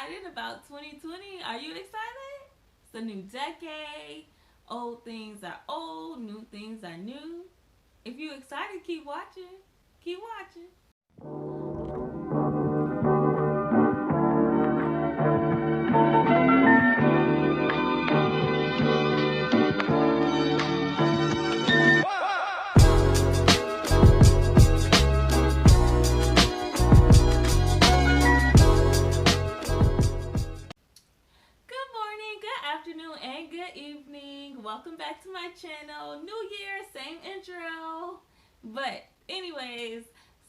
excited about 2020? Are you excited? It's a new decade. Old things are old, new things are new. If you excited, keep watching. Keep watching. Good morning, good afternoon, and good evening. Welcome back to my channel. New year, same intro. But anyways,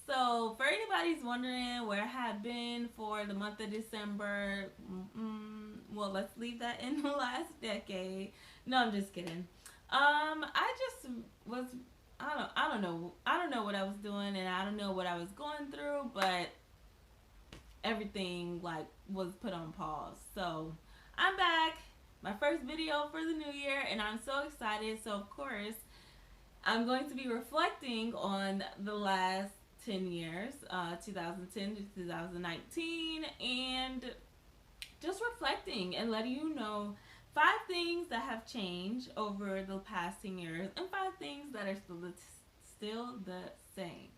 so for anybody's wondering where I have been for the month of December, well, let's leave that in the last decade. No, I'm just kidding. I just was I don't know what I was doing, and I don't know what I was going through, but everything like was put on pause. So I'm back, my first video for the new year, and I'm so excited. So of course I'm going to be reflecting on the last 10 years, 2010 to 2019, and just reflecting and letting you know 5 things that have changed over the past 10 years and 5 things that are still the same.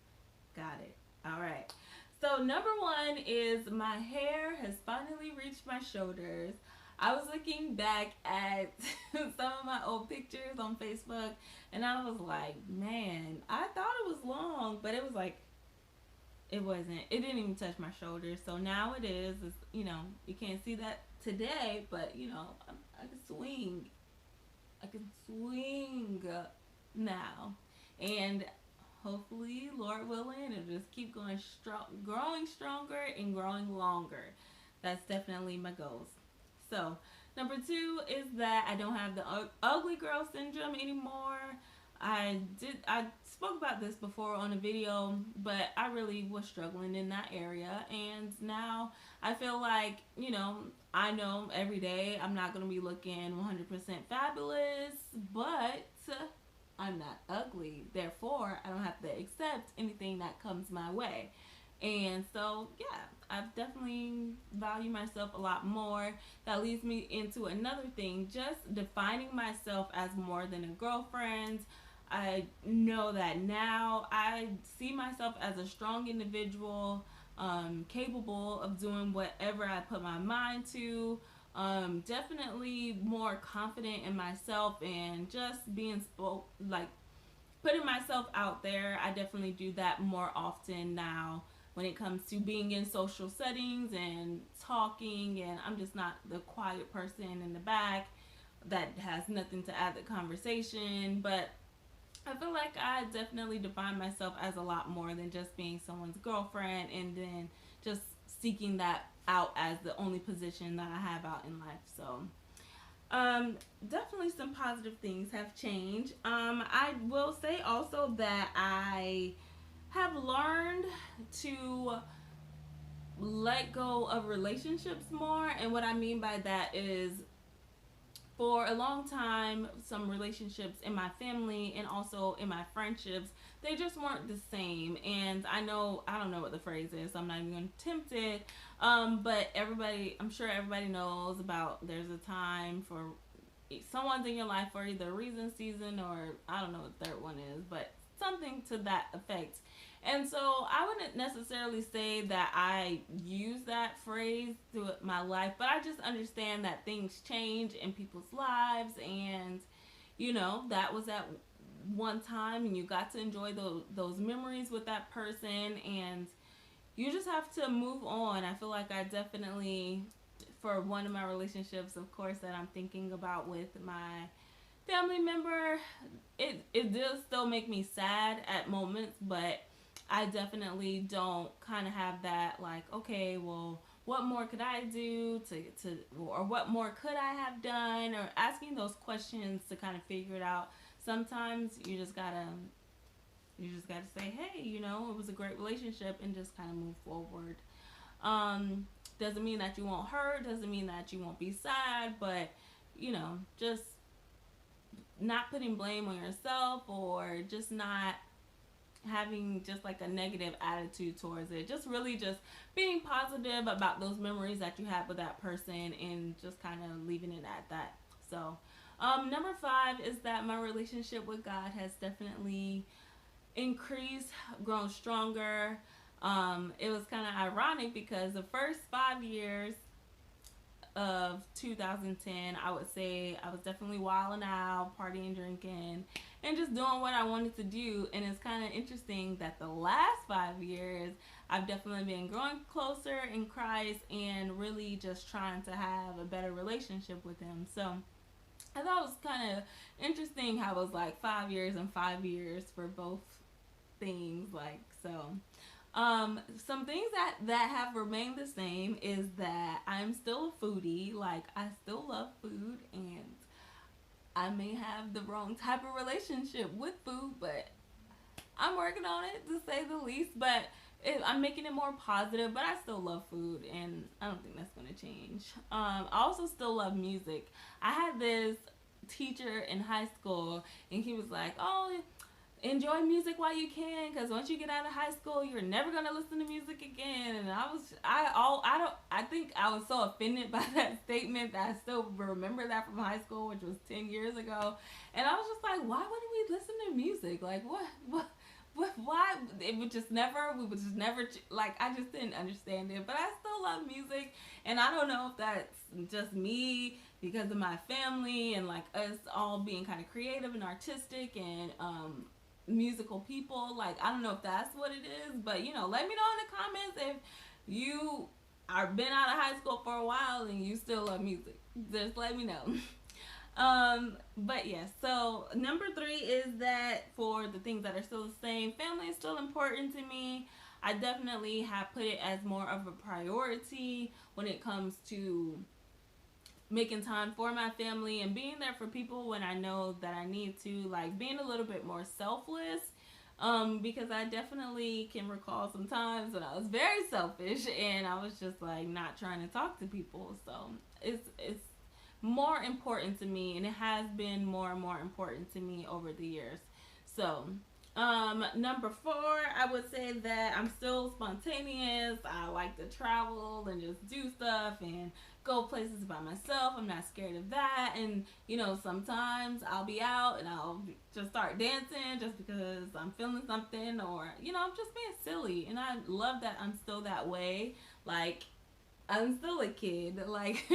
Got it. All right. So number one is my hair has finally reached my shoulders. I was looking back at some of my old pictures on Facebook, and I was like, man, I thought it was long, but it was like, it wasn't. It didn't even touch my shoulders. So now it is. It's, you can't see that today, but I can swing. I can swing now, and hopefully, Lord willing, it'll just keep going strong, growing stronger and growing longer. That's definitely my goals. So, number two is that I don't have the ugly girl syndrome anymore. I spoke about this before on a video, but I really was struggling in that area, and now I feel like, I know every day I'm not going to be looking 100% fabulous, but I'm not ugly. Therefore, I don't have to accept anything that comes my way. And so, yeah, I've definitely valued myself a lot more. That leads me into another thing, just defining myself as more than a girlfriend. I know that now I see myself as a strong individual, capable of doing whatever I put my mind to. Definitely more confident in myself, and just being putting myself out there. I definitely do that more often now when it comes to being in social settings and talking, and I'm just not the quiet person in the back that has nothing to add to the conversation. But I feel like I definitely define myself as a lot more than just being someone's girlfriend and then just seeking that out as the only position that I have out in life. So definitely some positive things have changed. I will say also that I have learned to let go of relationships more, and what I mean by that is, for a long time, some relationships in my family and also in my friendships, they just weren't the same. And I don't know what the phrase is, so I'm not even going to attempt it. But I'm sure everybody knows about, there's a time for someone's in your life for either reason, season, or I don't know what the third one is, but something to that effect. And so I wouldn't necessarily say that I use that phrase through my life, but I just understand that things change in people's lives, and that was at one time, and you got to enjoy those memories with that person, and you just have to move on. I feel like I definitely, for one of my relationships, of course, that I'm thinking about with my family member, it does still make me sad at moments, but I definitely don't kind of have that, like, okay, well, what more could I do or what more could I have done, or asking those questions to kind of figure it out. Sometimes you just gotta say, hey, it was a great relationship, and just kind of move forward. Um, doesn't mean that you won't hurt, doesn't mean that you won't be sad, but just not putting blame on yourself, or just not having just like a negative attitude towards it. Just really just being positive about those memories that you had with that person and just kind of leaving it at that. So, number 5 is that my relationship with God has definitely increased, grown stronger. It was kind of ironic because the first 5 years of 2010, I would say I was definitely wilding out, partying, drinking, and just doing what I wanted to do. And it's kind of interesting that the last 5 years, I've definitely been growing closer in Christ and really just trying to have a better relationship with Him. So I thought it was kind of interesting how it was like 5 years and 5 years for both things. Like, so some things that have remained the same is that I'm still a foodie. Like, I still love food, and I may have the wrong type of relationship with food, but I'm working on it, to say the least. But I'm making it more positive, but I still love food, and I don't think that's going to change. I also still love music. I had this teacher in high school, and he was like, "Oh, enjoy music while you can, because once you get out of high school, you're never gonna listen to music again." And I think I was so offended by that statement that I still remember that from high school, which was 10 years ago. And I was just like, why wouldn't we listen to music? Like, why? We would just never, like, I just didn't understand it. But I still love music, and I don't know if that's just me because of my family and like us all being kind of creative and artistic and musical people. Like, I don't know if that's what it is, but you know, let me know in the comments if you are been out of high school for a while and you still love music. Just let me know. But yes, so number 3 is that for the things that are still the same, family is still important to me. I definitely have put it as more of a priority when it comes to making time for my family and being there for people when I know that I need to, like being a little bit more selfless. Because I definitely can recall some times when I was very selfish and I was just like not trying to talk to people. So it's more important to me, and it has been more and more important to me over the years. So number 4, I would say that I'm still spontaneous. I like to travel and just do stuff and go places by myself. I'm not scared of that. And you know, sometimes I'll be out and I'll just start dancing just because I'm feeling something, or you know, I'm just being silly. And I love that I'm still that way. Like, I'm still a kid. Like,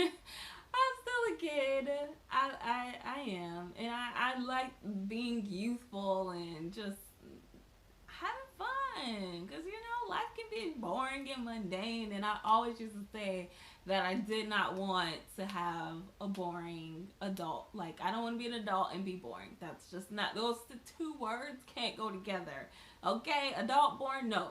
I'm still a kid. I am. And I like being youthful and just having fun. Because, you know, life can be boring and mundane. And I always used to say that I did not want to have a boring adult. Like, I don't want to be an adult and be boring. That's just not, those two words can't go together. Okay, adult, boring, no.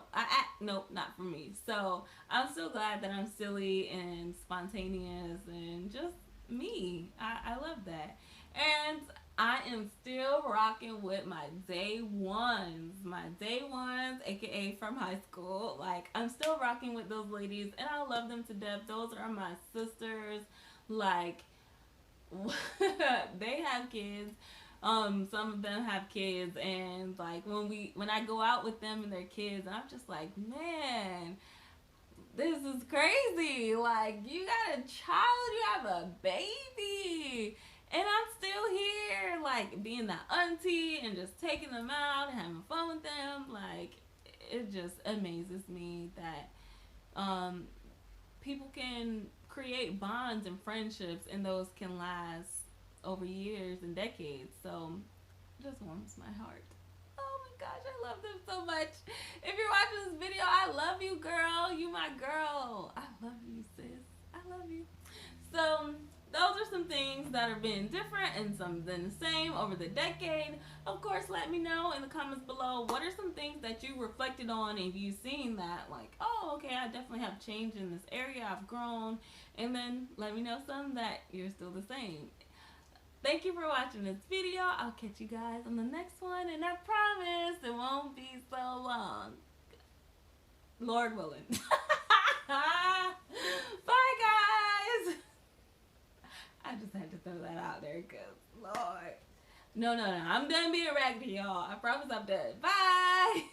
Nope, not for me. So I'm so glad that I'm silly and spontaneous and just me. I love that. And I am still rocking with my day ones. My day ones, aka from high school. Like, I'm still rocking with those ladies and I love them to death. Those are my sisters. Like, they have kids. Some of them have kids, and like when I go out with them and their kids, I'm just like, man, this is crazy. Like, you got a child, you have a baby, and I'm still here, like being the auntie and just taking them out and having fun with them. Like, it just amazes me that people can create bonds and friendships, and those can last over years and decades. So it just warms my heart. Oh my gosh, I love them so much. If you're watching this video, I love you, girl. You my girl. I love you, sis. I love you. So those are some things that have been different and some been the same over the decade. Of course, let me know in the comments below, what are some things that you reflected on and you've seen that, like, oh, okay, I definitely have changed in this area, I've grown. And then let me know some that you're still the same. Thank you for watching this video. I'll catch you guys on the next one, and I promise it won't be so long. Lord willing. Bye, guys. I just had to throw that out there because, Lord. No. I'm done being raggedy, y'all. I promise I'm done. Bye.